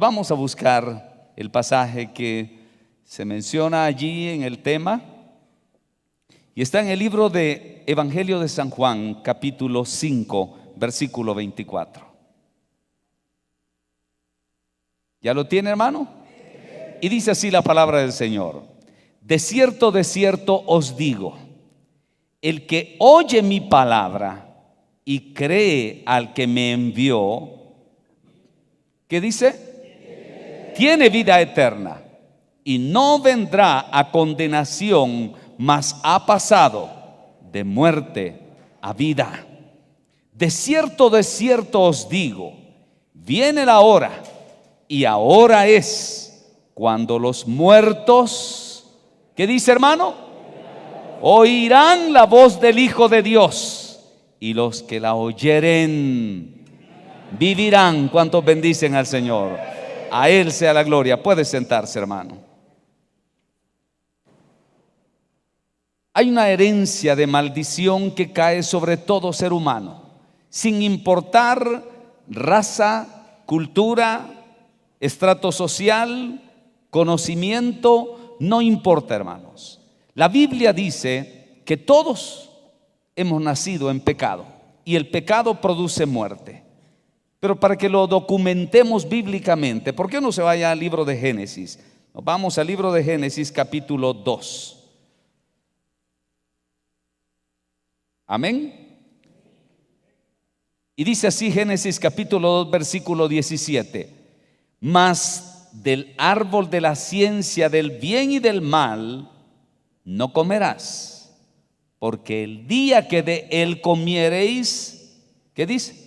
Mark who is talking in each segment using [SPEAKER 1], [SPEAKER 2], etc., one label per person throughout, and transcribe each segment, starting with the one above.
[SPEAKER 1] Vamos a buscar el pasaje que se menciona allí en el tema y está en el libro de Evangelio de San Juan, capítulo 5, versículo 24. ¿Ya lo tiene, hermano? Y dice así la palabra del Señor: de cierto os digo, el que oye mi palabra y cree al que me envió, ¿qué dice? Tiene vida eterna y no vendrá a condenación, mas ha pasado de muerte a vida. De cierto os digo, viene la hora, y ahora es, cuando los muertos, ¿qué dice, hermano? Oirán la voz del Hijo de Dios, y los que la oyeren vivirán. ¿Cuántos bendicen al Señor? A Él sea la gloria. Puede sentarse, hermano. Hay una herencia de maldición que cae sobre todo ser humano, sin importar raza, cultura, estrato social, conocimiento, no importa, hermanos. La Biblia dice que todos hemos nacido en pecado y el pecado produce muerte. Pero para que lo documentemos bíblicamente, ¿por qué no se vaya al libro de Génesis? Nos vamos al libro de Génesis, capítulo 2. Amén. Y dice así Génesis capítulo 2 versículo 17: mas del árbol de la ciencia del bien y del mal no comerás, porque el día que de él comiereis, ¿qué dice?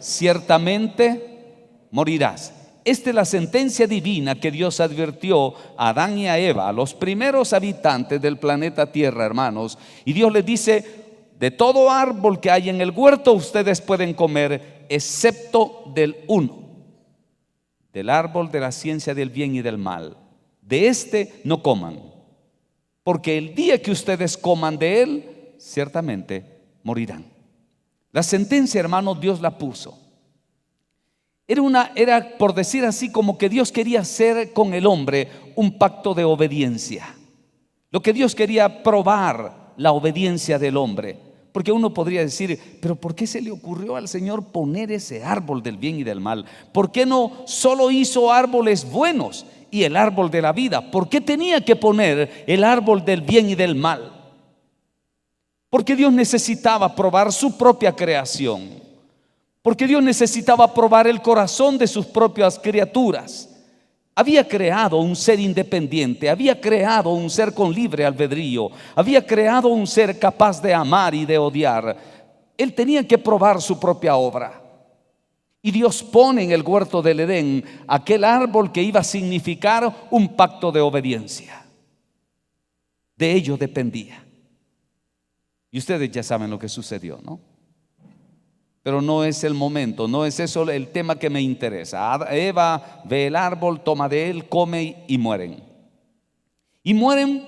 [SPEAKER 1] Ciertamente morirás. Esta es la sentencia divina que Dios advirtió a Adán y a Eva, a los primeros habitantes del planeta Tierra, hermanos. Y Dios les dice: de todo árbol que hay en el huerto ustedes pueden comer, excepto del uno, del árbol de la ciencia del bien y del mal. De este no coman, porque el día que ustedes coman de él, ciertamente morirán. La sentencia, hermanos, Dios la puso. Era por decir así, como que Dios quería hacer con el hombre un pacto de obediencia. Lo que Dios quería probar, la obediencia del hombre. Porque uno podría decir: pero ¿por qué se le ocurrió al Señor poner ese árbol del bien y del mal? ¿Por qué no solo hizo árboles buenos y el árbol de la vida? ¿Por qué tenía que poner el árbol del bien y del mal? Porque Dios necesitaba probar su propia creación. Porque Dios necesitaba probar el corazón de sus propias criaturas. Había creado un ser independiente, había creado un ser con libre albedrío, había creado un ser capaz de amar y de odiar. Él tenía que probar su propia obra. Y Dios pone en el huerto del Edén aquel árbol que iba a significar un pacto de obediencia. De ello dependía. Y ustedes ya saben lo que sucedió, ¿no? Pero no es el momento, no es eso el tema que me interesa. Eva ve el árbol, toma de él, come y mueren. Y mueren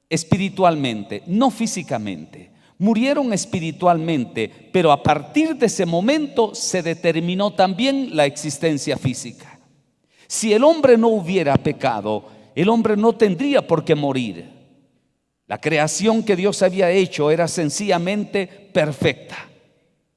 [SPEAKER 1] espiritualmente, no físicamente. Murieron espiritualmente, pero a partir de ese momento se determinó también la existencia física. Si el hombre no hubiera pecado, el hombre no tendría por qué morir. La creación que Dios había hecho era sencillamente perfecta.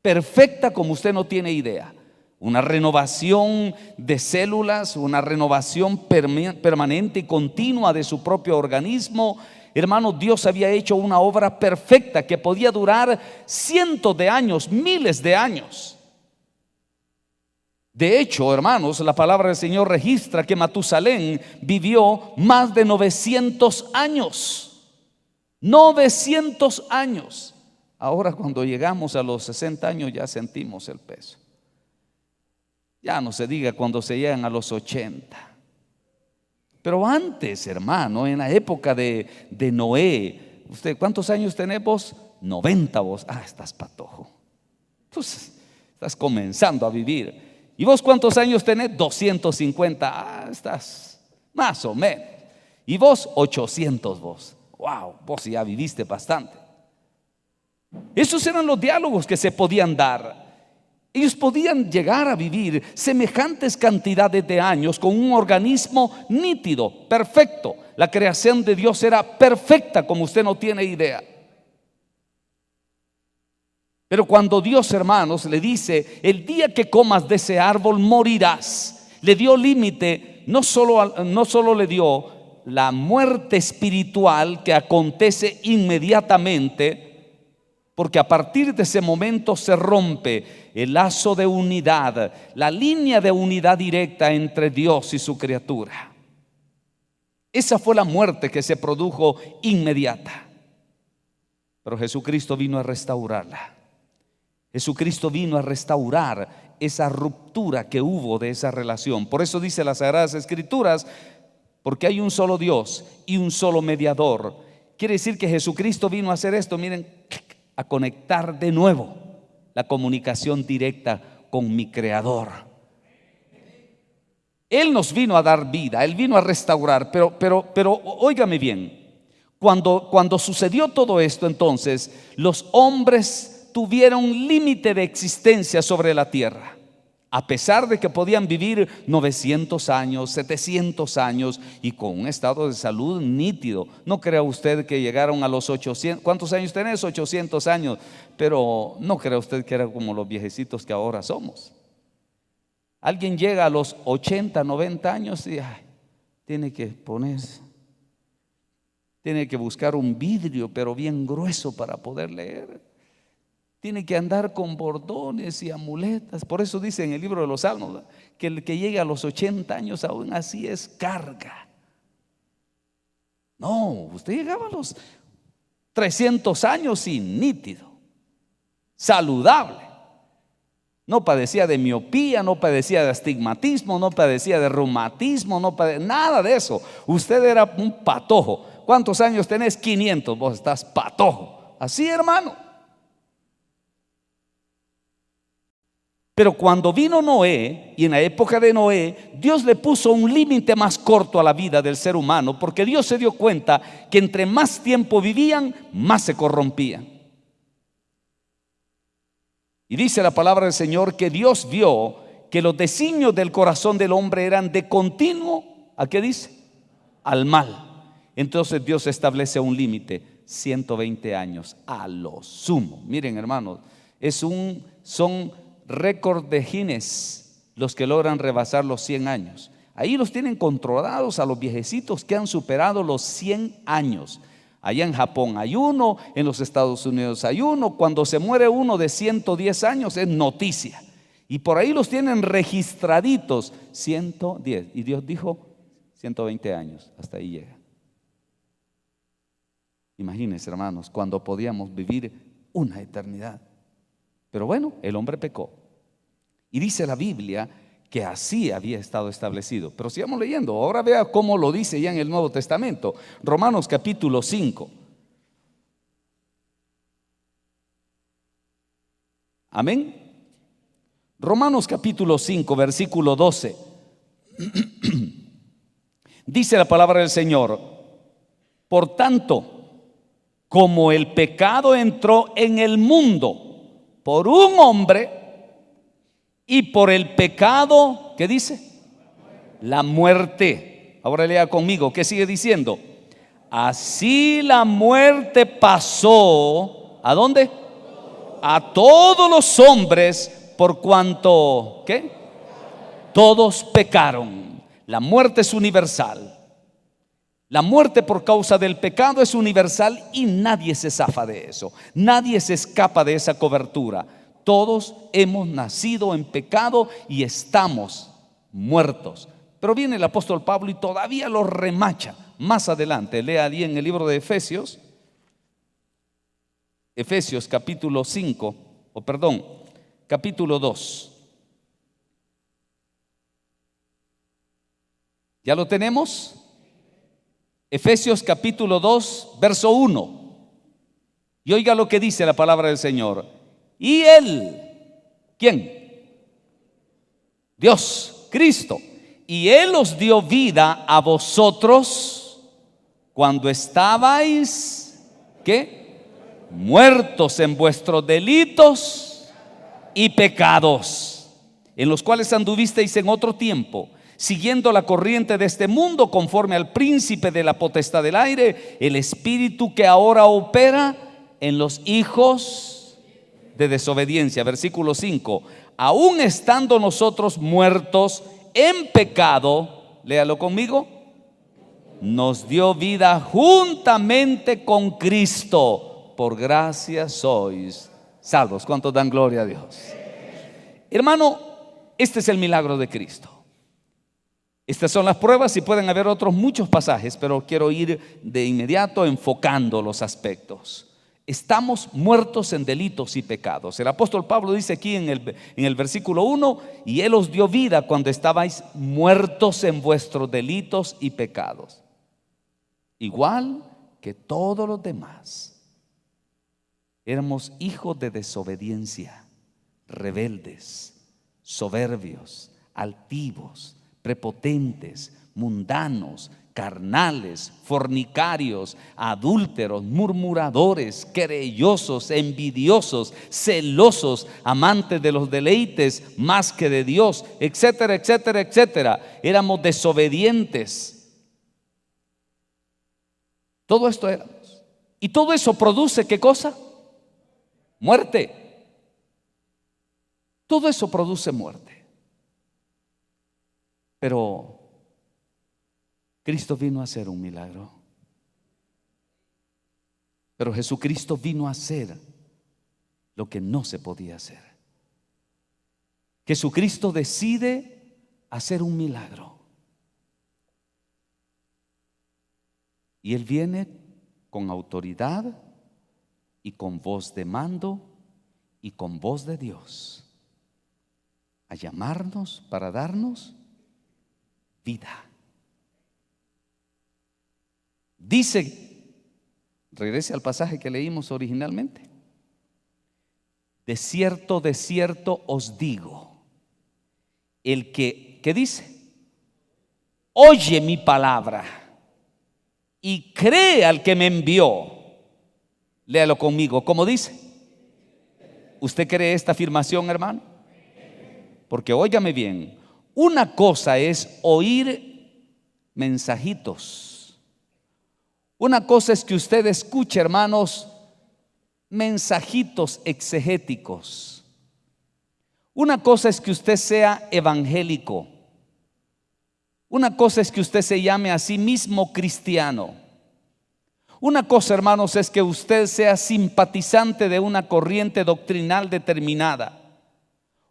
[SPEAKER 1] Perfecta como usted no tiene idea. Una renovación de células, una renovación permanente y continua de su propio organismo. Hermano, Dios había hecho una obra perfecta que podía durar cientos de años, miles de años. De hecho, hermanos, la palabra del Señor registra que Matusalén vivió más de 900 años. 900 años. Ahora cuando llegamos a los 60 años ya sentimos el peso. Ya no se diga cuando se llegan a los 80. Pero antes, hermano, en la época de Noé, ¿usted cuántos años tenés vos? 90 vos. Estás patojo. Pues estás comenzando a vivir. ¿Y vos cuántos años tenés? 250. Estás más o menos. Y vos 800 vos. Wow, vos ya viviste bastante. Esos eran los diálogos que se podían dar. Ellos podían llegar a vivir semejantes cantidades de años con un organismo nítido, perfecto. La creación de Dios era perfecta, como usted no tiene idea. Pero cuando Dios, hermanos, le dice: el día que comas de ese árbol morirás, le dio límite. No solo le dio la muerte espiritual que acontece inmediatamente, porque a partir de ese momento se rompe el lazo de unidad, la línea de unidad directa entre Dios y su criatura. Esa fue la muerte que se produjo inmediata. Pero Jesucristo vino a restaurarla. Jesucristo vino a restaurar esa ruptura que hubo de esa relación. Por eso dice las Sagradas Escrituras: porque hay un solo Dios y un solo mediador. Quiere decir que Jesucristo vino a hacer esto, miren, a conectar de nuevo la comunicación directa con mi Creador. Él nos vino a dar vida, Él vino a restaurar, pero óigame bien, cuando sucedió todo esto, entonces los hombres tuvieron un límite de existencia sobre la tierra. A pesar de que podían vivir 900 años, 700 años y con un estado de salud nítido. No crea usted que llegaron a los 800. ¿Cuántos años tenés? 800 años. Pero no crea usted que era como los viejecitos que ahora somos. Alguien llega a los 80, 90 años y tiene que ponerse. Tiene que buscar un vidrio, pero bien grueso, para poder leer. Tiene que andar con bordones y amuletas. Por eso dice en el libro de los Salmos que el que llega a los 80 años aún así es carga. No, usted llegaba a los 300 años y nítido, saludable. No padecía de miopía, no padecía de astigmatismo, no padecía de reumatismo, nada de eso. Usted era un patojo. ¿Cuántos años tenés? 500. Vos estás patojo. Así, hermano. Pero cuando vino Noé, y en la época de Noé, Dios le puso un límite más corto a la vida del ser humano, porque Dios se dio cuenta que entre más tiempo vivían, más se corrompían. Y dice la palabra del Señor que Dios vio que los designios del corazón del hombre eran de continuo, ¿a qué dice? Al mal. Entonces Dios establece un límite, 120 años a lo sumo. Miren, hermanos, son récord de Guinness los que logran rebasar los 100 años. Ahí los tienen controlados a los viejecitos que han superado los 100 años. Allá en Japón hay uno, en los Estados Unidos hay uno. Cuando se muere uno de 110 años es noticia. Y por ahí los tienen registraditos, 110. Y Dios dijo 120 años, hasta ahí llega. Imagínense, hermanos, cuando podíamos vivir una eternidad. Pero bueno, el hombre pecó. Y dice la Biblia que así había estado establecido. Pero sigamos leyendo. Ahora vea cómo lo dice ya en el Nuevo Testamento. Romanos capítulo 5. Amén. Romanos capítulo 5, versículo 12. Dice la palabra del Señor: por tanto, como el pecado entró en el mundo por un hombre, y por el pecado, ¿qué dice? La muerte. Ahora lea conmigo, ¿qué sigue diciendo? Así la muerte pasó, ¿a dónde? A todos los hombres, por cuanto, ¿qué? Todos pecaron. La muerte es universal. La muerte por causa del pecado es universal y nadie se zafa de eso. Nadie se escapa de esa cobertura. Todos hemos nacido en pecado y estamos muertos. Pero viene el apóstol Pablo y todavía lo remacha. Más adelante, lea allí en el libro de Efesios. Efesios capítulo 5, capítulo 2. ¿Ya lo tenemos? Efesios capítulo 2, verso 1. Y oiga lo que dice la palabra del Señor. Y Él, ¿quién? Dios, Cristo. Y Él os dio vida a vosotros cuando estabais, ¿qué? Muertos en vuestros delitos y pecados, en los cuales anduvisteis en otro tiempo, siguiendo la corriente de este mundo, conforme al príncipe de la potestad del aire, el espíritu que ahora opera en los hijos de desobediencia. Versículo 5: aún estando nosotros muertos en pecado, léalo conmigo, nos dio vida juntamente con Cristo, por gracia sois salvos. ¿Cuántos dan gloria a Dios? Hermano, este es el milagro de Cristo. Estas son las pruebas y pueden haber otros muchos pasajes, pero quiero ir de inmediato enfocando los aspectos. Estamos muertos en delitos y pecados. El apóstol Pablo dice aquí en el versículo 1: y Él os dio vida cuando estabais muertos en vuestros delitos y pecados, igual que todos los demás. Éramos hijos de desobediencia, rebeldes, soberbios, altivos, prepotentes, mundanos, carnales, fornicarios, adúlteros, murmuradores, querellosos, envidiosos, celosos, amantes de los deleites más que de Dios, etcétera, etcétera, etcétera. Éramos desobedientes. Todo esto éramos. Y todo eso produce ¿qué cosa? Muerte. Todo eso produce muerte. Pero Cristo vino a hacer un milagro. Pero Jesucristo vino a hacer lo que no se podía hacer. Jesucristo decide hacer un milagro. Y Él viene con autoridad y con voz de mando y con voz de Dios a llamarnos para darnos vida. Dice, regrese al pasaje que leímos originalmente: de cierto os digo, el que, ¿qué dice? Oye mi palabra y cree al que me envió. Léalo conmigo, ¿cómo dice? ¿Usted cree esta afirmación, hermano? Porque óigame bien, una cosa es oír mensajitos. Una cosa es que usted escuche, hermanos, mensajitos exegéticos. Una cosa es que usted sea evangélico. Una cosa es que usted se llame a sí mismo cristiano. Una cosa, hermanos, es que usted sea simpatizante de una corriente doctrinal determinada.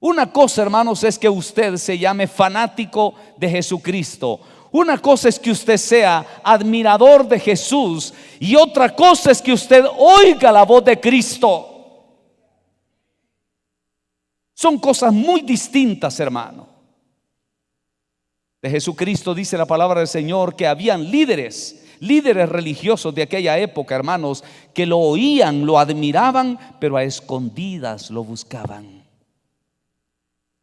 [SPEAKER 1] Una cosa, hermanos, es que usted se llame fanático de Jesucristo. Una cosa es que usted sea admirador de Jesús, y otra cosa es que usted oiga la voz de Cristo. Son cosas muy distintas, hermano. De Jesucristo dice la palabra del Señor que habían líderes religiosos de aquella época, hermanos, que lo oían, lo admiraban, pero a escondidas lo buscaban.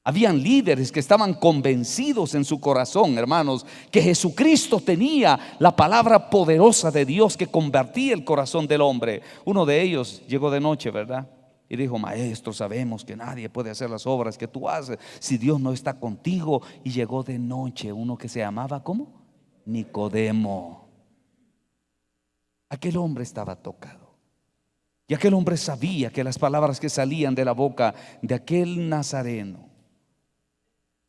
[SPEAKER 1] Habían líderes que estaban convencidos en su corazón, hermanos, que Jesucristo tenía la palabra poderosa de Dios que convertía el corazón del hombre. Uno de ellos llegó de noche, ¿verdad? Y dijo: maestro, sabemos que nadie puede hacer las obras que tú haces si Dios no está contigo. Y llegó de noche uno que se llamaba, ¿cómo? Nicodemo. Aquel hombre estaba tocado. Y aquel hombre sabía que las palabras que salían de la boca de aquel nazareno,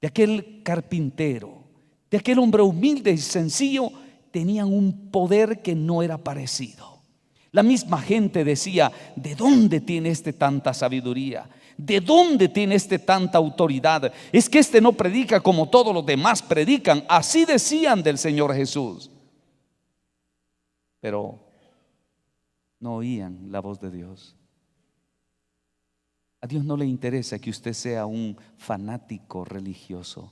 [SPEAKER 1] de aquel carpintero, de aquel hombre humilde y sencillo, tenían un poder que no era parecido. La misma gente decía: ¿de dónde tiene este tanta sabiduría? ¿De dónde tiene este tanta autoridad? Es que este no predica como todos los demás predican. Así decían del Señor Jesús. Pero no oían la voz de Dios. A Dios no le interesa que usted sea un fanático religioso.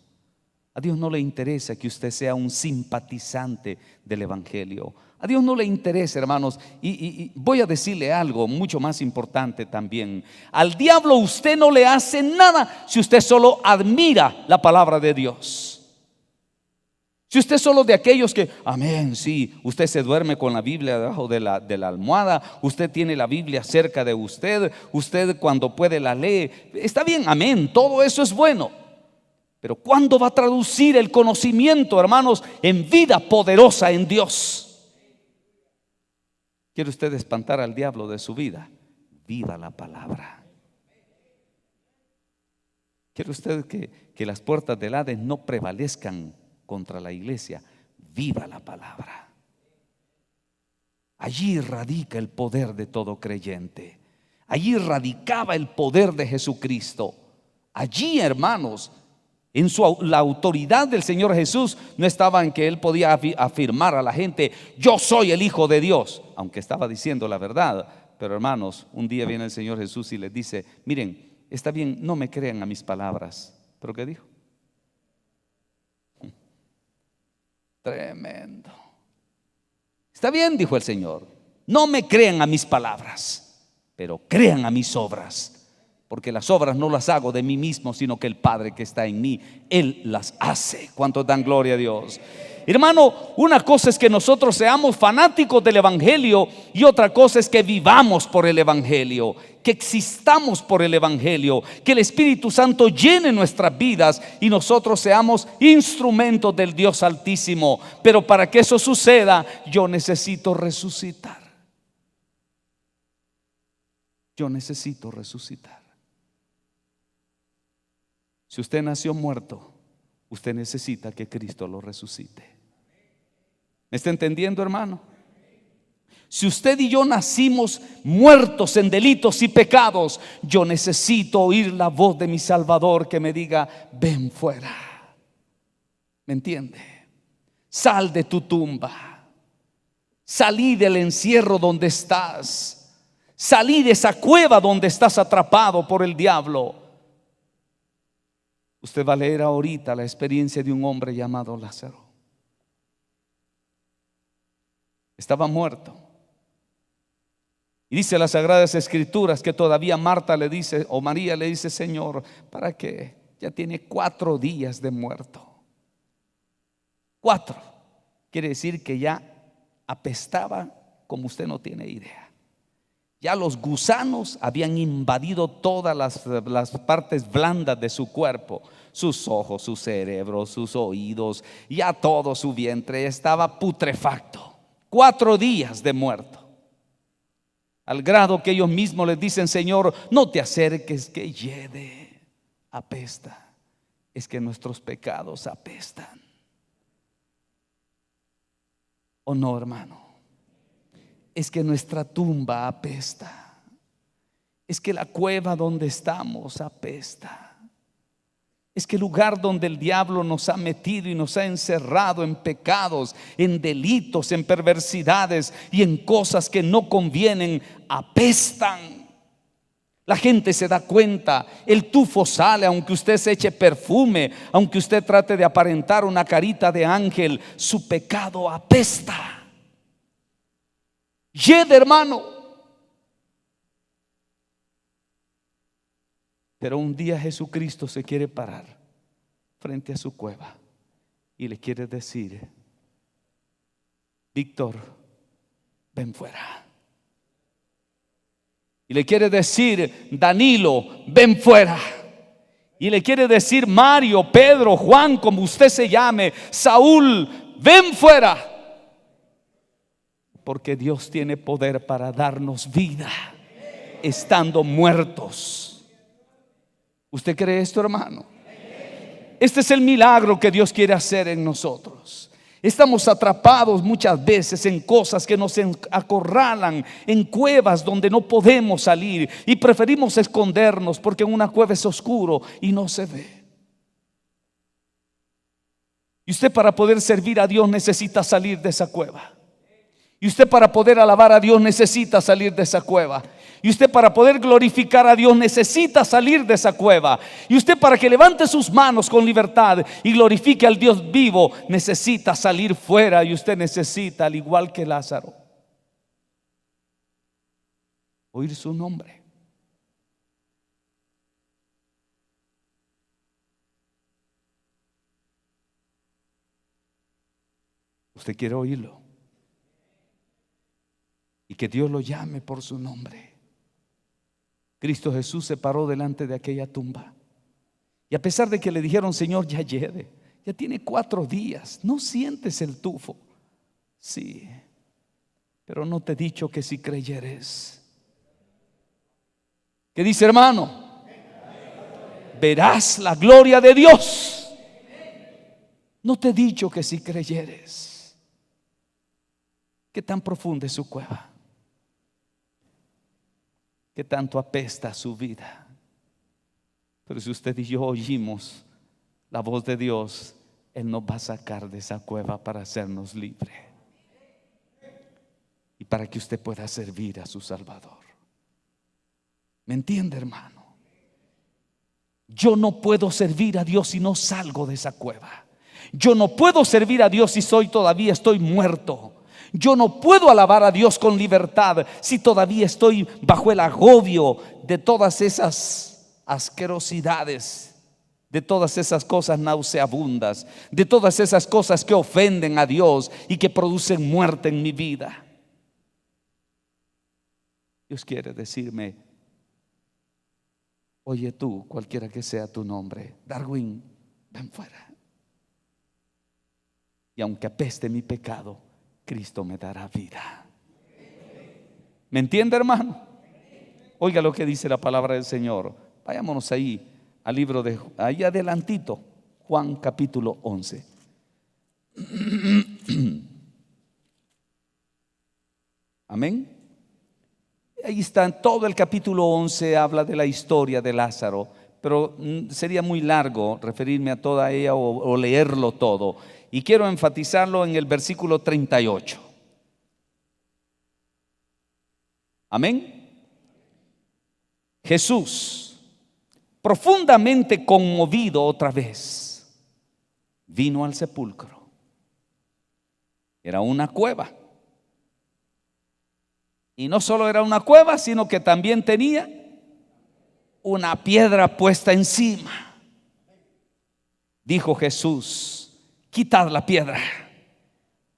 [SPEAKER 1] A Dios no le interesa que usted sea un simpatizante del Evangelio. A Dios no le interesa, hermanos, y voy a decirle algo mucho más importante también. Al diablo usted no le hace nada si usted solo admira la palabra de Dios. Si usted es solo de aquellos que, amén, sí, usted se duerme con la Biblia debajo de la almohada, usted tiene la Biblia cerca de usted, usted cuando puede la lee, está bien, amén, todo eso es bueno. Pero ¿cuándo va a traducir el conocimiento, hermanos, en vida poderosa en Dios? ¿Quiere usted espantar al diablo de su vida? Viva la palabra. ¿Quiere usted que las puertas del Hades no prevalezcan contra la iglesia? Viva la palabra. Allí radica el poder de todo creyente. Allí radicaba el poder de Jesucristo. Allí, hermanos, la autoridad del Señor Jesús no estaba en que Él podía afirmar a la gente: yo soy el Hijo de Dios, aunque estaba diciendo la verdad. Pero hermanos, un día viene el Señor Jesús y les dice: miren, está bien, no me crean a mis palabras. ¿Pero qué dijo? Tremendo. Está bien, dijo el Señor, no me crean a mis palabras, pero crean a mis obras, porque las obras no las hago de mí mismo, sino que el Padre que está en mí, Él las hace. ¿Cuántos dan gloria a Dios? Hermano, una cosa es que nosotros seamos fanáticos del Evangelio y otra cosa es que vivamos por el Evangelio, que existamos por el Evangelio, que el Espíritu Santo llene nuestras vidas y nosotros seamos instrumentos del Dios Altísimo. Pero para que eso suceda, yo necesito resucitar. Yo necesito resucitar. Si usted nació muerto, usted necesita que Cristo lo resucite. ¿Me está entendiendo, hermano? Si usted y yo nacimos muertos en delitos y pecados, yo necesito oír la voz de mi Salvador que me diga: ven fuera. ¿Me entiende? Sal de tu tumba. Salí del encierro donde estás. Salí de esa cueva donde estás atrapado por el diablo. Usted va a leer ahorita la experiencia de un hombre llamado Lázaro. Estaba muerto. Y dice las Sagradas Escrituras que todavía Marta le dice, o María le dice: Señor, ¿para qué? Ya tiene 4 días de muerto. 4. Quiere decir que ya apestaba como usted no tiene idea. Ya los gusanos habían invadido todas las partes blandas de su cuerpo. Sus ojos, su cerebro, sus oídos, ya todo su vientre estaba putrefacto. 4 días de muerto. Al grado que ellos mismos les dicen: Señor, no te acerques, que hiede, apesta. Es que nuestros pecados apestan. ¿O no, hermano? Es que nuestra tumba apesta. Es que la cueva donde estamos apesta. Es que el lugar donde el diablo nos ha metido y nos ha encerrado en pecados, en delitos, en perversidades y en cosas que no convienen, apestan. La gente se da cuenta, el tufo sale, aunque usted se eche perfume, aunque usted trate de aparentar una carita de ángel, su pecado apesta. Yede, hermano. Pero un día Jesucristo se quiere parar frente a su cueva y le quiere decir: Víctor, ven fuera. Y le quiere decir: Danilo, ven fuera. Y le quiere decir: Mario, Pedro, Juan, como usted se llame, Saúl, ven fuera. Porque Dios tiene poder para darnos vida estando muertos. ¿Usted cree esto, hermano? Este es el milagro que Dios quiere hacer en nosotros. Estamos atrapados muchas veces en cosas que nos acorralan, en cuevas donde no podemos salir y preferimos escondernos porque en una cueva es oscuro y no se ve. Y usted, para poder servir a Dios, necesita salir de esa cueva. Y usted, para poder alabar a Dios, necesita salir de esa cueva. Y usted, para poder glorificar a Dios, necesita salir de esa cueva. Y usted, para que levante sus manos con libertad y glorifique al Dios vivo, necesita salir fuera. Y usted necesita, al igual que Lázaro, oír su nombre. Usted quiere oírlo. Y que Dios lo llame por su nombre. Cristo Jesús se paró delante de aquella tumba. Y a pesar de que le dijeron: Señor, ya lleve, ya tiene 4 días, ¿no sientes el tufo? Sí, pero no te he dicho que si creyeres. ¿Qué dice, hermano? Verás la gloria de Dios. No te he dicho que si creyeres. ¿Qué tan profunda es su cueva? ¿Qué tanto apesta su vida? Pero si usted y yo oímos la voz de Dios, Él nos va a sacar de esa cueva para hacernos libres y para que usted pueda servir a su Salvador. ¿Me entiende, hermano? Yo no puedo servir a Dios si no salgo de esa cueva. Yo no puedo servir a Dios si todavía estoy muerto. Yo no puedo alabar a Dios con libertad si todavía estoy bajo el agobio de todas esas asquerosidades, de todas esas cosas nauseabundas, de todas esas cosas que ofenden a Dios y que producen muerte en mi vida. Dios quiere decirme: oye tú, cualquiera que sea tu nombre, Darwin, ven fuera. Y aunque apeste mi pecado, Cristo me dará vida. ¿Me entiende, hermano? Oiga lo que dice la palabra del Señor. Vayámonos ahí al libro de, ahí adelantito, Juan capítulo 11. Amén. Ahí está, en todo el capítulo 11 habla de la historia de Lázaro, pero sería muy largo referirme a toda ella o leerlo todo. Y quiero enfatizarlo en el versículo 38. Amén. Jesús, profundamente conmovido otra vez, vino al sepulcro. Era una cueva. Y no solo era una cueva, sino que también tenía una piedra puesta encima. Dijo Jesús: quitad la piedra.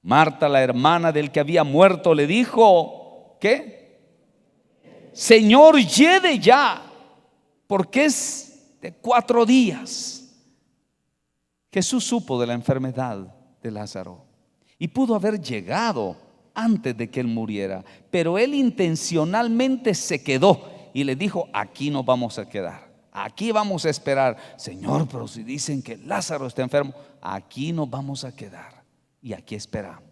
[SPEAKER 1] Marta, la hermana del que había muerto, le dijo: ¿qué? Señor, lleve ya, porque es de 4 días. Jesús supo de la enfermedad de Lázaro y pudo haber llegado antes de que él muriera, pero él intencionalmente se quedó y le dijo: aquí nos vamos a quedar, aquí vamos a esperar. Señor, pero si dicen que Lázaro está enfermo, aquí nos vamos a quedar y aquí esperamos.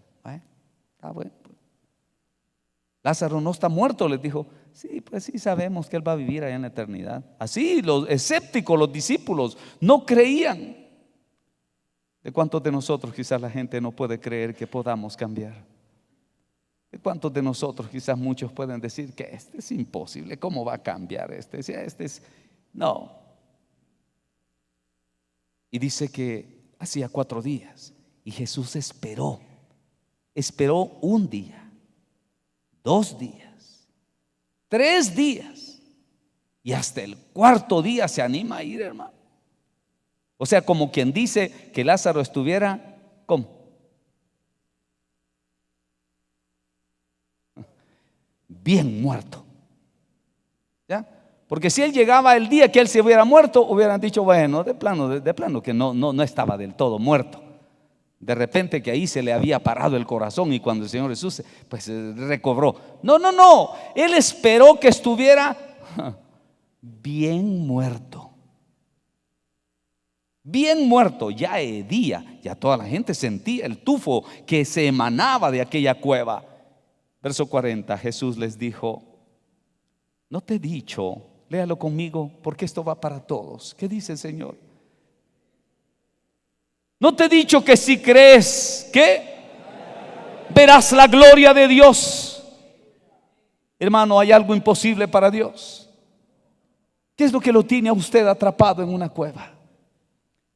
[SPEAKER 1] Está bueno. Lázaro no está muerto, les dijo. Sí, pues sí sabemos que él va a vivir allá en la eternidad. Así los escépticos, los discípulos, no creían. ¿De cuántos de nosotros quizás la gente no puede creer que podamos cambiar? ¿De cuántos de nosotros quizás muchos pueden decir que este es imposible? ¿Cómo va a cambiar este? Este es... No. Y dice que hacía 4 días y Jesús esperó 1 día, 2 días, 3 días y hasta el 4.º día se anima a ir, hermano. O sea, como quien dice que Lázaro estuviera, ¿cómo? Bien muerto. ¿Ya? Porque si él llegaba el día que él se hubiera muerto, hubieran dicho: bueno, de plano que no estaba del todo muerto. De repente que ahí se le había parado el corazón y cuando el Señor Jesús pues recobró. No, él esperó que estuviera bien muerto. Bien muerto, ya hedía, ya toda la gente sentía el tufo que se emanaba de aquella cueva. Verso 40, Jesús les dijo: no te he dicho, léalo conmigo porque esto va para todos. ¿Qué dice el Señor? No te he dicho que si crees, ¿qué? Verás la gloria de Dios. Hermano, ¿hay algo imposible para Dios? ¿Qué es lo que lo tiene a usted atrapado en una cueva?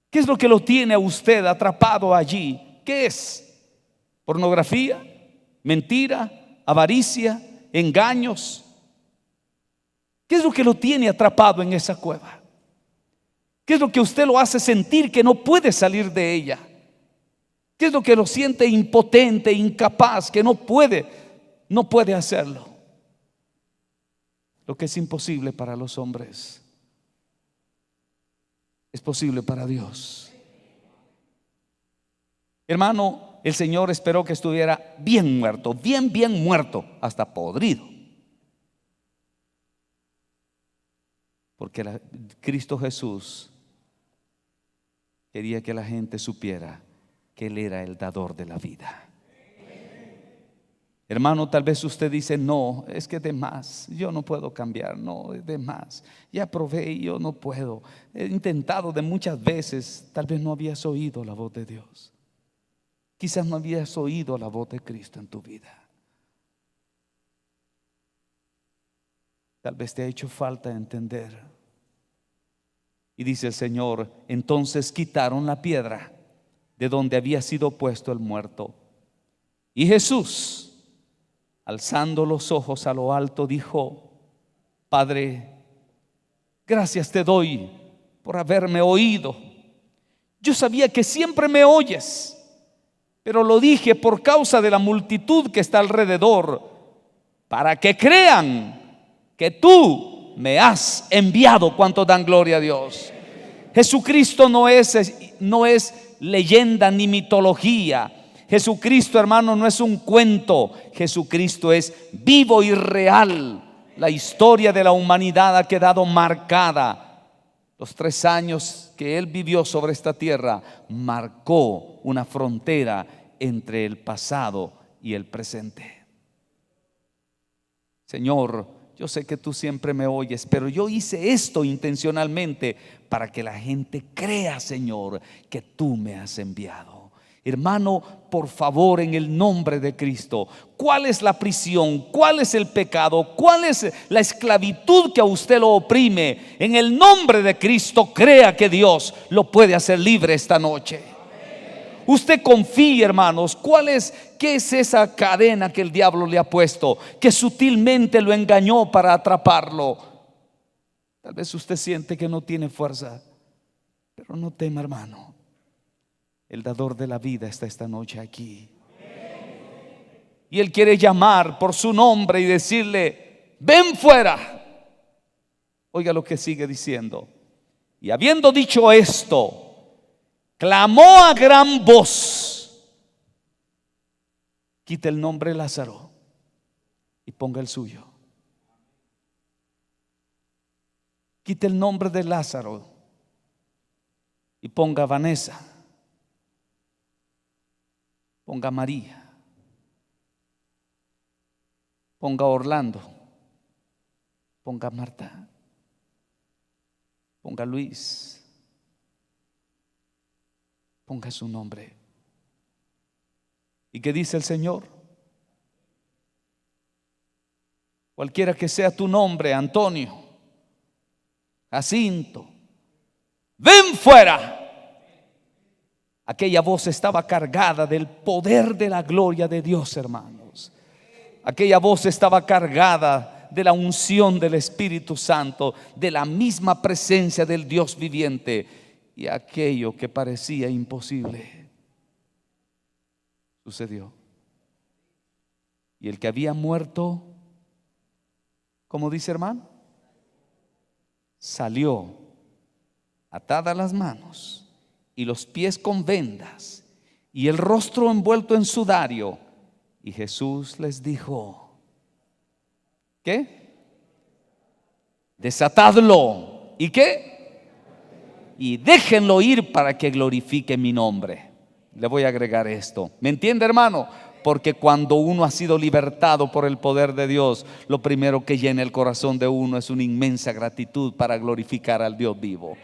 [SPEAKER 1] ¿Qué es lo que lo tiene a usted atrapado allí? ¿Qué es? ¿Pornografía? ¿Mentira? ¿Avaricia? ¿Engaños? ¿Qué es lo que lo tiene atrapado en esa cueva? ¿Qué es lo que usted lo hace sentir que no puede salir de ella? ¿Qué es lo que lo siente impotente, incapaz, que no puede hacerlo? Lo que es imposible para los hombres es posible para Dios. Hermano, el Señor esperó que estuviera bien muerto, bien muerto, hasta podrido. Porque Cristo Jesús quería que la gente supiera que Él era el dador de la vida. Hermano, tal vez usted dice: no, es que de más, yo no puedo cambiar, no, es de más, ya probé y yo no puedo, he intentado de muchas veces. Tal vez no habías oído la voz de Dios, quizás no habías oído la voz de Cristo en tu vida. Tal vez te ha hecho falta entender. Y dice el Señor: entonces quitaron la piedra de donde había sido puesto el muerto. Y Jesús, alzando los ojos a lo alto, dijo: Padre, gracias te doy por haberme oído. Yo sabía que siempre me oyes, pero lo dije por causa de la multitud que está alrededor, para que crean que tú me has enviado. ¿Cuántos dan gloria a Dios? Jesucristo no es leyenda ni mitología. Jesucristo, hermano, no es un cuento. Jesucristo es vivo y real. La historia de la humanidad ha quedado marcada. Los 3 años que Él vivió sobre esta tierra marcó una frontera entre el pasado y el presente. Señor, yo sé que tú siempre me oyes, pero yo hice esto intencionalmente para que la gente crea, Señor, que tú me has enviado. Hermano, por favor, en el nombre de Cristo, ¿cuál es la prisión? ¿Cuál es el pecado? ¿Cuál es la esclavitud que a usted lo oprime? En el nombre de Cristo, crea que Dios lo puede hacer libre esta noche. Usted confíe, hermanos. ¿Qué es esa cadena que el diablo le ha puesto, que sutilmente lo engañó para atraparlo? Tal vez usted siente que no tiene fuerza, pero no tema, hermano. El dador de la vida está esta noche aquí, y Él quiere llamar por su nombre y decirle: ven fuera. Oiga lo que sigue diciendo: y habiendo dicho esto, clamó a gran voz: quite el nombre Lázaro y ponga el suyo. Quite el nombre de Lázaro y ponga Vanessa, ponga María, ponga Orlando, ponga Marta, ponga Luis, ponga su nombre. ¿Y qué dice el Señor? Cualquiera que sea tu nombre: Antonio, Jacinto, ven fuera. Aquella voz estaba cargada del poder de la gloria de Dios, hermanos. Aquella voz estaba cargada de la unción del Espíritu Santo, de la misma presencia del Dios viviente. Y aquello que parecía imposible sucedió. Y el que había muerto, ¿cómo dice, hermano? Salió, atadas las manos y los pies con vendas y el rostro envuelto en sudario. Y Jesús les dijo: ¿qué? Desatadlo. ¿Y qué? Y déjenlo ir para que glorifique mi nombre. Le voy a agregar esto. ¿Me entiende, hermano? Porque cuando uno ha sido libertado por el poder de Dios, lo primero que llena el corazón de uno es una inmensa gratitud para glorificar al Dios vivo.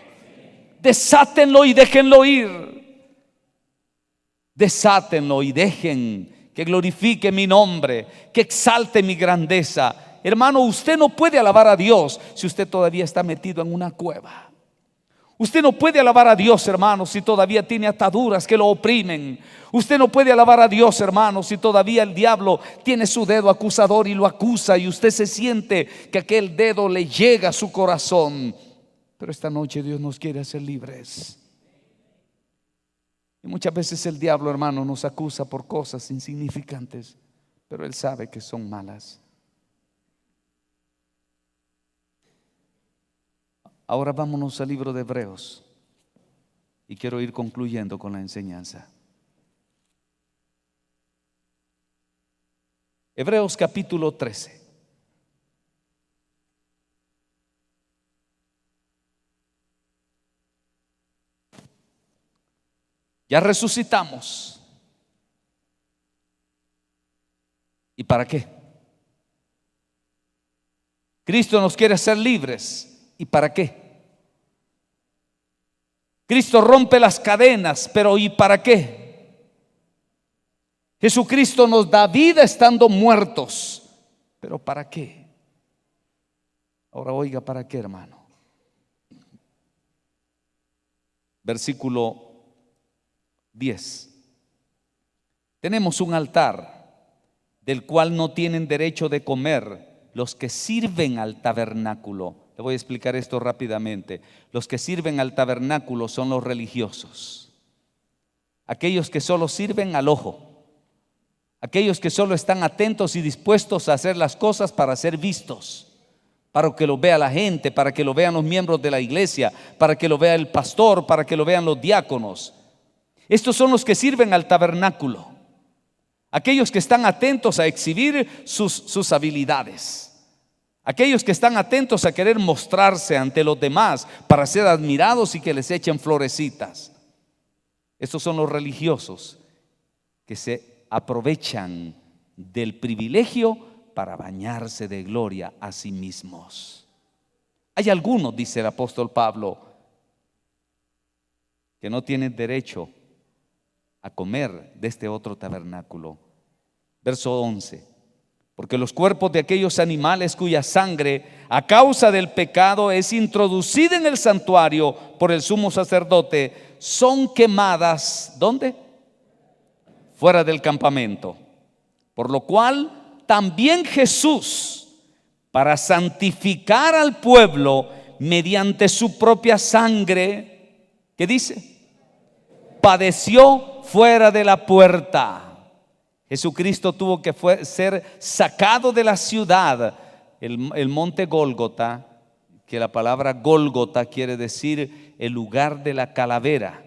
[SPEAKER 1] Desátenlo y déjenlo ir. Desátenlo y dejen que glorifique mi nombre, que exalte mi grandeza. Hermano, usted no puede alabar a Dios si usted todavía está metido en una cueva. Usted no puede alabar a Dios, hermano, si todavía tiene ataduras que lo oprimen. Usted no puede alabar a Dios, hermano, si todavía el diablo tiene su dedo acusador y lo acusa, y usted se siente que aquel dedo le llega a su corazón. Pero esta noche Dios nos quiere hacer libres. Y muchas veces el diablo, hermano, nos acusa por cosas insignificantes, pero él sabe que son malas. Ahora vámonos al libro de Hebreos y quiero ir concluyendo con la enseñanza. Hebreos capítulo 13. Ya resucitamos. ¿Y para qué? Cristo nos quiere hacer libres. ¿Y para qué? Cristo rompe las cadenas, pero ¿y para qué? Jesucristo nos da vida estando muertos, pero ¿para qué? Ahora oiga, ¿para qué, hermano? Versículo 10. Tenemos un altar del cual no tienen derecho de comer los que sirven al tabernáculo. Le voy a explicar esto rápidamente. Los que sirven al tabernáculo son los religiosos, aquellos que solo sirven al ojo, aquellos que solo están atentos y dispuestos a hacer las cosas para ser vistos, para que lo vea la gente, para que lo vean los miembros de la iglesia, para que lo vea el pastor, para que lo vean los diáconos. Estos son los que sirven al tabernáculo, aquellos que están atentos a exhibir sus habilidades, aquellos que están atentos a querer mostrarse ante los demás para ser admirados y que les echen florecitas. Estos son los religiosos que se aprovechan del privilegio para bañarse de gloria a sí mismos. Hay algunos, dice el apóstol Pablo, que no tienen derecho a comer de este otro tabernáculo. Verso 11. Porque los cuerpos de aquellos animales cuya sangre a causa del pecado es introducida en el santuario por el sumo sacerdote, son quemadas, ¿dónde? Fuera del campamento. Por lo cual también Jesús, para santificar al pueblo mediante su propia sangre, ¿qué dice? Padeció fuera de la puerta. Jesucristo tuvo que ser sacado de la ciudad, el monte Gólgota, que la palabra Gólgota quiere decir el lugar de la calavera,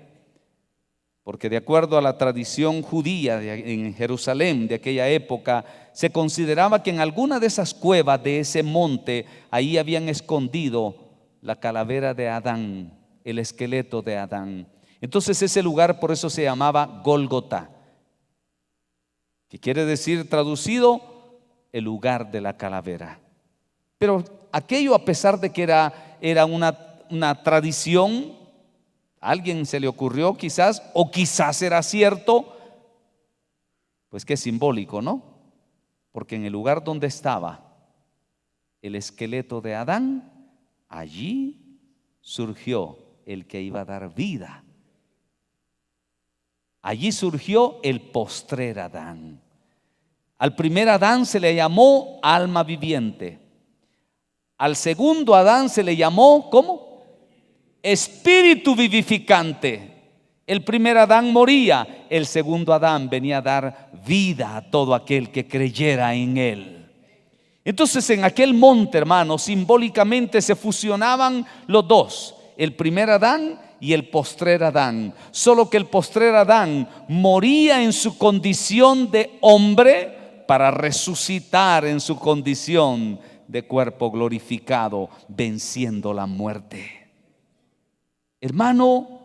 [SPEAKER 1] porque de acuerdo a la tradición judía en Jerusalén de aquella época, se consideraba que en alguna de esas cuevas de ese monte, ahí habían escondido la calavera de Adán, el esqueleto de Adán. Entonces ese lugar por eso se llamaba Gólgota, que quiere decir traducido el lugar de la calavera. Pero aquello, a pesar de que era una tradición, a alguien se le ocurrió quizás, o quizás era cierto, pues que simbólico, ¿no? Porque en el lugar donde estaba el esqueleto de Adán, allí surgió el que iba a dar vida. Allí surgió el postrer Adán. Al primer Adán se le llamó alma viviente. Al segundo Adán se le llamó, ¿cómo? Espíritu vivificante. El primer Adán moría, el segundo Adán venía a dar vida a todo aquel que creyera en él. Entonces en aquel monte, hermanos, simbólicamente se fusionaban los dos, el primer Adán y el postrer Adán. Solo que el postrer Adán moría en su condición de hombre para resucitar en su condición de cuerpo glorificado, venciendo la muerte. Hermano,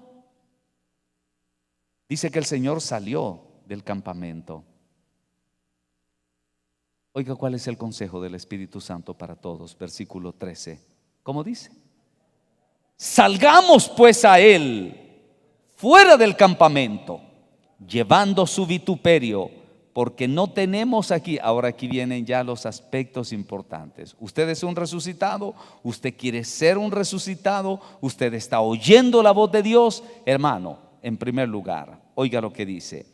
[SPEAKER 1] dice que el Señor salió del campamento. Oiga, ¿cuál es el consejo del Espíritu Santo para todos? Versículo 13. ¿Cómo dice? Salgamos pues a él fuera del campamento, llevando su vituperio, porque no tenemos aquí. Ahora aquí vienen ya los aspectos importantes. Usted es un resucitado, usted quiere ser un resucitado, usted está oyendo la voz de Dios. Hermano, en primer lugar, oiga lo que dice: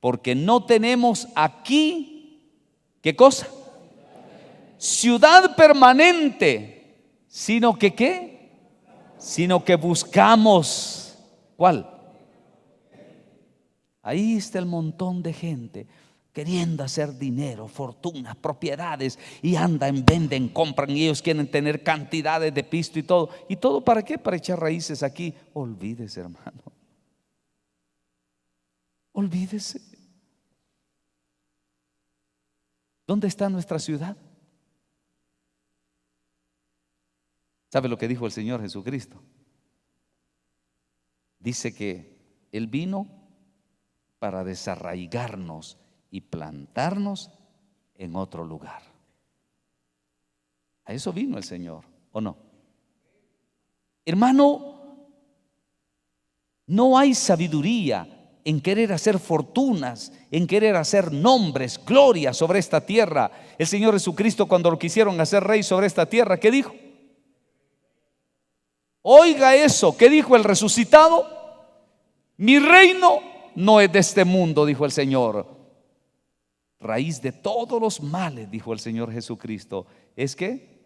[SPEAKER 1] porque no tenemos aquí, ¿qué cosa? Ciudad permanente, sino que ¿qué? Sino que buscamos, ¿cuál? Ahí está el montón de gente queriendo hacer dinero, fortunas, propiedades, y andan, venden, compran, y ellos quieren tener cantidades de pisto y todo. ¿Y todo para qué? Para echar raíces aquí. Olvídese, hermano. Olvídese. ¿Dónde está nuestra ciudad? ¿Sabe lo que dijo el Señor Jesucristo? Dice que Él vino para desarraigarnos y plantarnos en otro lugar. A eso vino el Señor, ¿o no? Hermano, no hay sabiduría en querer hacer fortunas, en querer hacer nombres, gloria sobre esta tierra. El Señor Jesucristo, cuando lo quisieron hacer rey sobre esta tierra, ¿qué dijo? Oiga eso, ¿qué dijo el resucitado? Mi reino no es de este mundo, dijo el Señor. Raíz de todos los males, dijo el Señor Jesucristo, ¿es qué?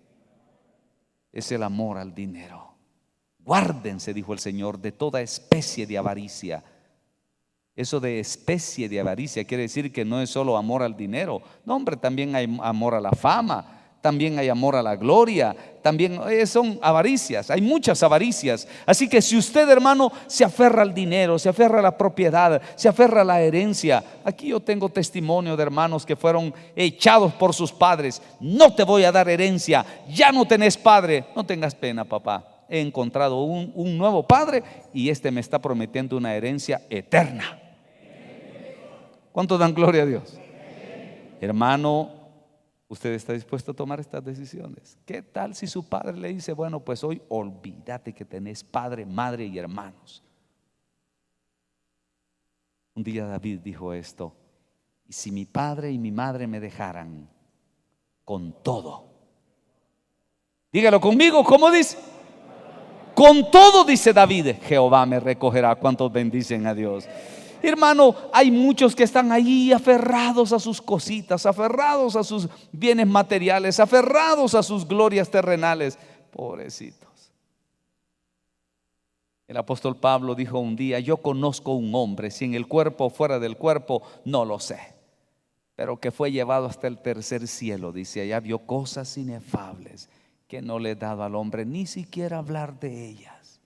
[SPEAKER 1] Es el amor al dinero. Guárdense, dijo el Señor, de toda especie de avaricia. Eso de especie de avaricia quiere decir que no es solo amor al dinero. No, hombre, también hay amor a la fama, también hay amor a la gloria, también son avaricias, hay muchas avaricias. Así que si usted, hermano, se aferra al dinero, se aferra a la propiedad, se aferra a la herencia, aquí yo tengo testimonio de hermanos que fueron echados por sus padres. No te voy a dar herencia, ya no tenés padre. No tengas pena, papá, he encontrado un nuevo padre y este me está prometiendo una herencia eterna. ¿Cuántos dan gloria a Dios? Hermano, ¿usted está dispuesto a tomar estas decisiones? ¿Qué tal si su padre le dice, bueno, pues hoy olvídate que tenés padre, madre y hermanos? Un día David dijo esto: y si mi padre y mi madre me dejaran, con todo. Dígalo conmigo, ¿cómo dice? Con todo, dice David, Jehová me recogerá. ¿Cuántos bendicen a Dios? Hermano, hay muchos que están ahí aferrados a sus cositas, aferrados a sus bienes materiales, aferrados a sus glorias terrenales. Pobrecitos. El apóstol Pablo dijo un día: yo conozco un hombre, si en el cuerpo o fuera del cuerpo, no lo sé, pero que fue llevado hasta el tercer cielo. Dice, allá vio cosas inefables que no le he dado al hombre ni siquiera hablar de ellas.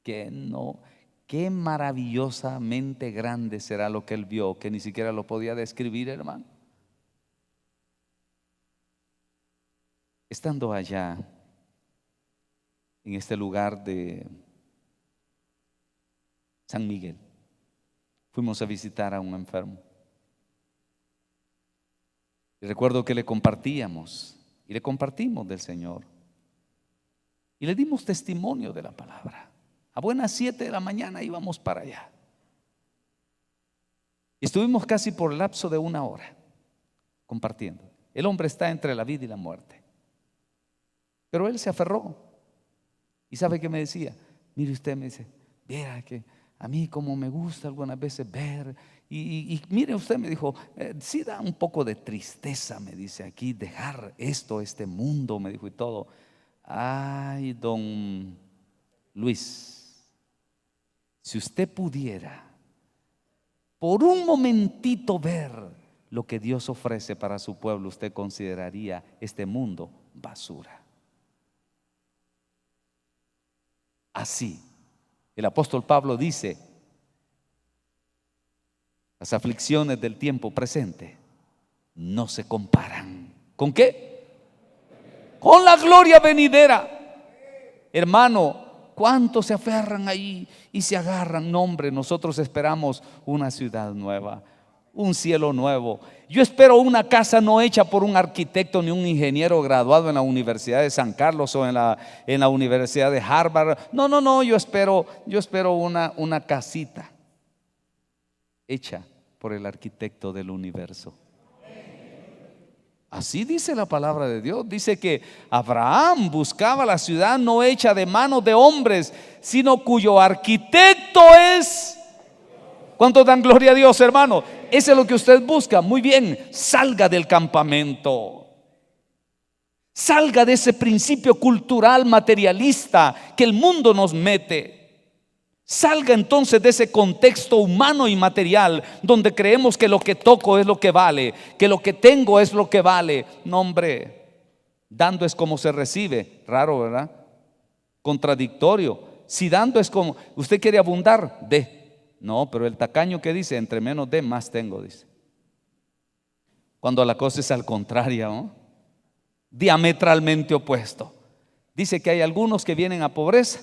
[SPEAKER 1] Que no... Qué maravillosamente grande será lo que él vio, que ni siquiera lo podía describir, hermano. Estando allá, en este lugar de San Miguel, fuimos a visitar a un enfermo. Y recuerdo que le compartíamos y le compartimos del Señor. Y le dimos testimonio de la palabra. A buenas 7 de la mañana íbamos para allá. Y estuvimos casi por el lapso de 1 hora compartiendo. El hombre está entre la vida y la muerte. Pero él se aferró. ¿Y sabe qué me decía? Mire usted, me dice, viera que a mí como me gusta algunas veces ver. Y mire usted, me dijo, sí da un poco de tristeza, me dice, aquí dejar este mundo, me dijo, y todo. Ay, don Luis, si usted pudiera por un momentito ver lo que Dios ofrece para su pueblo, usted consideraría este mundo basura. Así, el apóstol Pablo dice, las aflicciones del tiempo presente no se comparan. ¿Con qué? Con la gloria venidera. Hermano, ¿cuántos se aferran ahí y se agarran? No, hombre, nosotros esperamos una ciudad nueva, un cielo nuevo. Yo espero una casa no hecha por un arquitecto ni un ingeniero graduado en la Universidad de San Carlos o en la Universidad de Harvard. No, yo espero una casita hecha por el arquitecto del universo. Así dice la palabra de Dios. Dice que Abraham buscaba la ciudad no hecha de manos de hombres, sino cuyo arquitecto es. ¿Cuántos dan gloria a Dios, hermano? Ese es lo que usted busca. Muy bien, salga del campamento. Salga de ese principio cultural materialista que el mundo nos mete. Salga entonces de ese contexto humano y material donde creemos que lo que toco es lo que vale, que lo que tengo es lo que vale. No, hombre, dando es como se recibe. Raro, ¿verdad? Contradictorio. Si dando es como, usted quiere abundar, dé. No, pero el tacaño que dice, entre menos dé, más tengo, dice. Cuando la cosa es al contrario, ¿no? Diametralmente opuesto. Dice que hay algunos que vienen a pobreza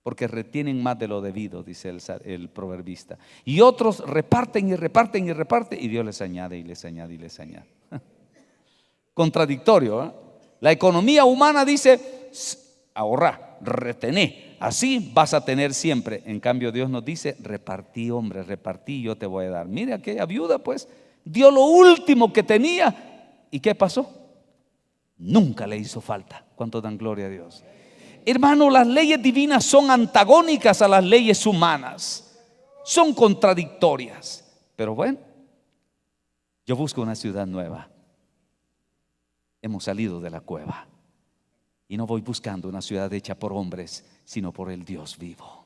[SPEAKER 1] porque retienen más de lo debido, dice el proverbista. Y otros reparten y reparten y reparten, y Dios les añade y les añade y les añade. Contradictorio, ¿eh? La economía humana dice, ahorra, retené, así vas a tener siempre. En cambio Dios nos dice, repartí, hombre, repartí, yo te voy a dar. Mire aquella viuda, pues, dio lo último que tenía. ¿Y qué pasó? Nunca le hizo falta. ¿Cuánto dan gloria a Dios? Hermano, las leyes divinas son antagónicas a las leyes humanas, son contradictorias. Pero bueno, yo busco una ciudad nueva. Hemos salido de la cueva y no voy buscando una ciudad hecha por hombres, sino por el Dios vivo.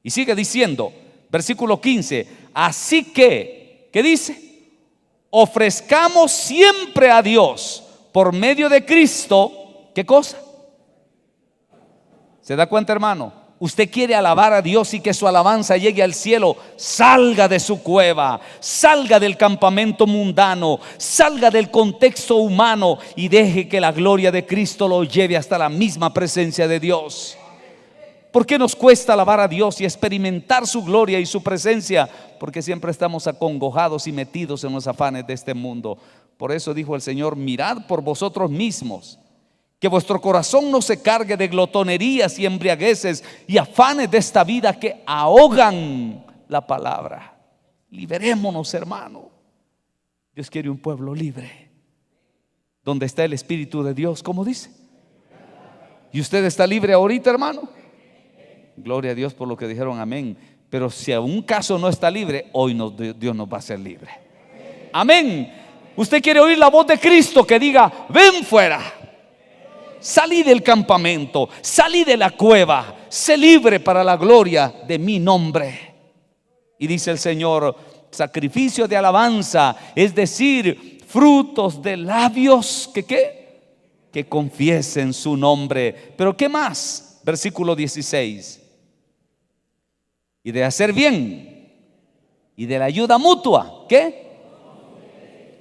[SPEAKER 1] Y sigue diciendo, versículo 15, así que, ¿qué dice? Ofrezcamos siempre a Dios por medio de Cristo, ¿qué cosa? ¿Se da cuenta, hermano? Usted quiere alabar a Dios y que su alabanza llegue al cielo. Salga de su cueva, salga del campamento mundano, salga del contexto humano y deje que la gloria de Cristo lo lleve hasta la misma presencia de Dios. ¿Por qué nos cuesta alabar a Dios y experimentar su gloria y su presencia? Porque siempre estamos acongojados y metidos en los afanes de este mundo. Por eso dijo el Señor, mirad por vosotros mismos, que vuestro corazón no se cargue de glotonerías y embriagueces y afanes de esta vida que ahogan la palabra. Liberémonos, hermano. Dios quiere un pueblo libre, donde está el Espíritu de Dios, como dice. ¿Y usted está libre ahorita, hermano? Gloria a Dios por lo que dijeron amén. Pero si a un caso no está libre, hoy Dios nos va a hacer libre. Amén. Usted quiere oír la voz de Cristo que diga, ven fuera. Salí del campamento, salí de la cueva, sé libre para la gloria de mi nombre. Y dice el Señor, sacrificio de alabanza, es decir, frutos de labios que ¿qué? Que confiesen su nombre. Pero ¿qué más? Versículo 16. Y de hacer bien y de la ayuda mutua, ¿qué?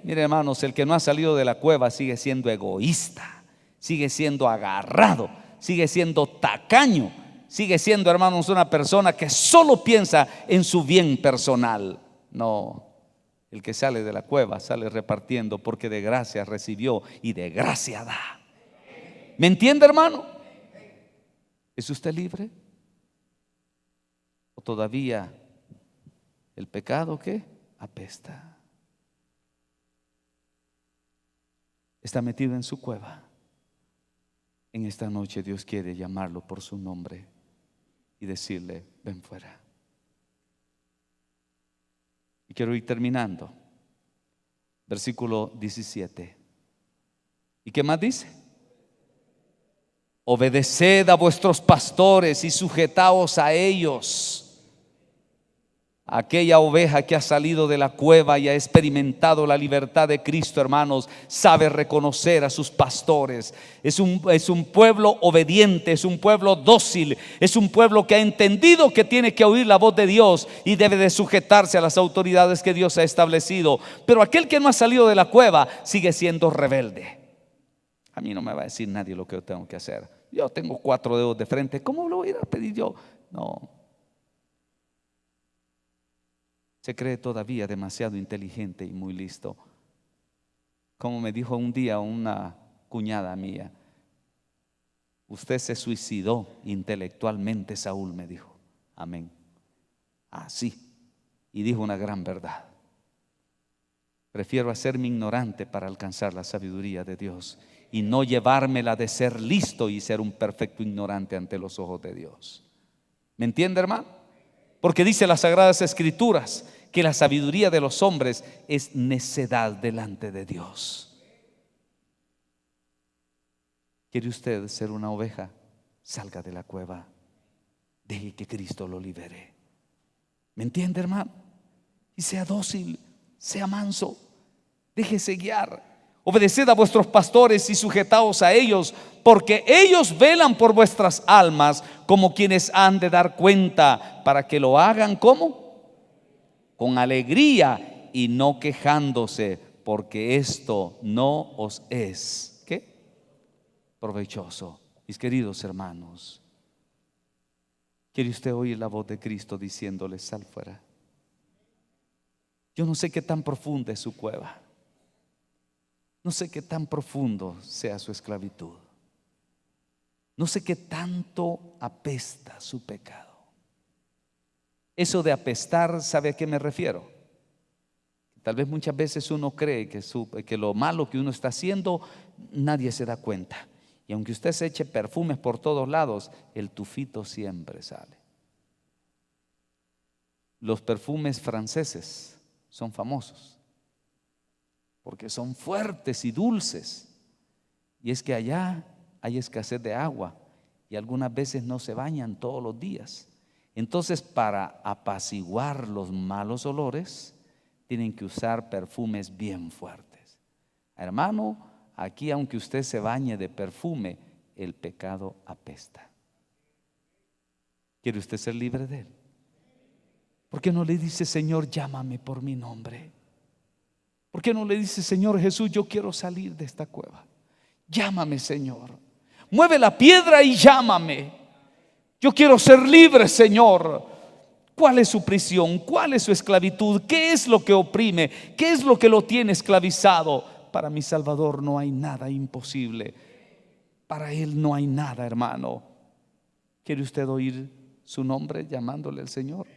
[SPEAKER 1] Mire, hermanos, el que no ha salido de la cueva sigue siendo egoísta, sigue siendo agarrado, sigue siendo tacaño, sigue siendo, hermanos, una persona que solo piensa en su bien personal. No, el que sale de la cueva sale repartiendo, porque de gracia recibió y de gracia da. ¿Me entiende, hermano? ¿Es usted libre? ¿O todavía el pecado qué? Apesta. Está metido en su cueva. En esta noche Dios quiere llamarlo por su nombre y decirle, ven fuera. Y quiero ir terminando. Versículo 17. ¿Y qué más dice? Obedeced a vuestros pastores y sujetaos a ellos. Aquella oveja que ha salido de la cueva y ha experimentado la libertad de Cristo, hermanos, sabe reconocer a sus pastores. Es un pueblo obediente, es un pueblo dócil, es un pueblo que ha entendido que tiene que oír la voz de Dios y debe de sujetarse a las autoridades que Dios ha establecido. Pero aquel que no ha salido de la cueva sigue siendo rebelde. A mí no me va a decir nadie lo que yo tengo que hacer. Yo tengo 4 dedos de frente, ¿cómo lo voy a ir a pedir yo? No. Se cree todavía demasiado inteligente y muy listo. Como me dijo un día una cuñada mía, usted se suicidó intelectualmente, Saúl, me dijo. Amén. Así. Y dijo una gran verdad. Prefiero hacerme ignorante para alcanzar la sabiduría de Dios y no llevármela de ser listo y ser un perfecto ignorante ante los ojos de Dios. ¿Me entiende, hermano? Porque dice las Sagradas Escrituras que la sabiduría de los hombres es necedad delante de Dios. ¿Quiere usted ser una oveja? Salga de la cueva. deje que Cristo lo libere. ¿Me entiende, hermano? Y sea dócil, sea manso, déjese guiar. Obedeced a vuestros pastores y sujetaos a ellos, porque ellos velan por vuestras almas como quienes han de dar cuenta, para que lo hagan ¿cómo? Con alegría y no quejándose, porque esto no os es ¿qué? Provechoso. Mis queridos hermanos, ¿quiere usted oír la voz de Cristo diciéndole: sal fuera? Yo no sé qué tan profunda es su cueva. No sé qué tan profundo sea su esclavitud. No sé qué tanto apesta su pecado. Eso de apestar, ¿sabe a qué me refiero? Tal vez muchas veces uno cree que lo malo que uno está haciendo nadie se da cuenta. Y aunque usted se eche perfumes por todos lados, el tufito siempre sale. Los perfumes franceses son famosos porque son fuertes y dulces. Y es que allá hay escasez de agua y algunas veces no se bañan todos los días. Entonces, para apaciguar los malos olores, tienen que usar perfumes bien fuertes. Hermano, aquí aunque usted se bañe de perfume, el pecado apesta. ¿Quiere usted ser libre de él? ¿Por qué no le dice: Señor, llámame por mi nombre? ¿Por qué no le dice: Señor Jesús, yo quiero salir de esta cueva? Llámame, Señor. Mueve la piedra y llámame. Yo quiero ser libre, Señor. ¿Cuál es su prisión? ¿Cuál es su esclavitud? ¿Qué es lo que oprime? ¿Qué es lo que lo tiene esclavizado? Para mi Salvador no hay nada imposible. Para Él no hay nada, hermano. ¿Quiere usted oír su nombre llamándole al Señor?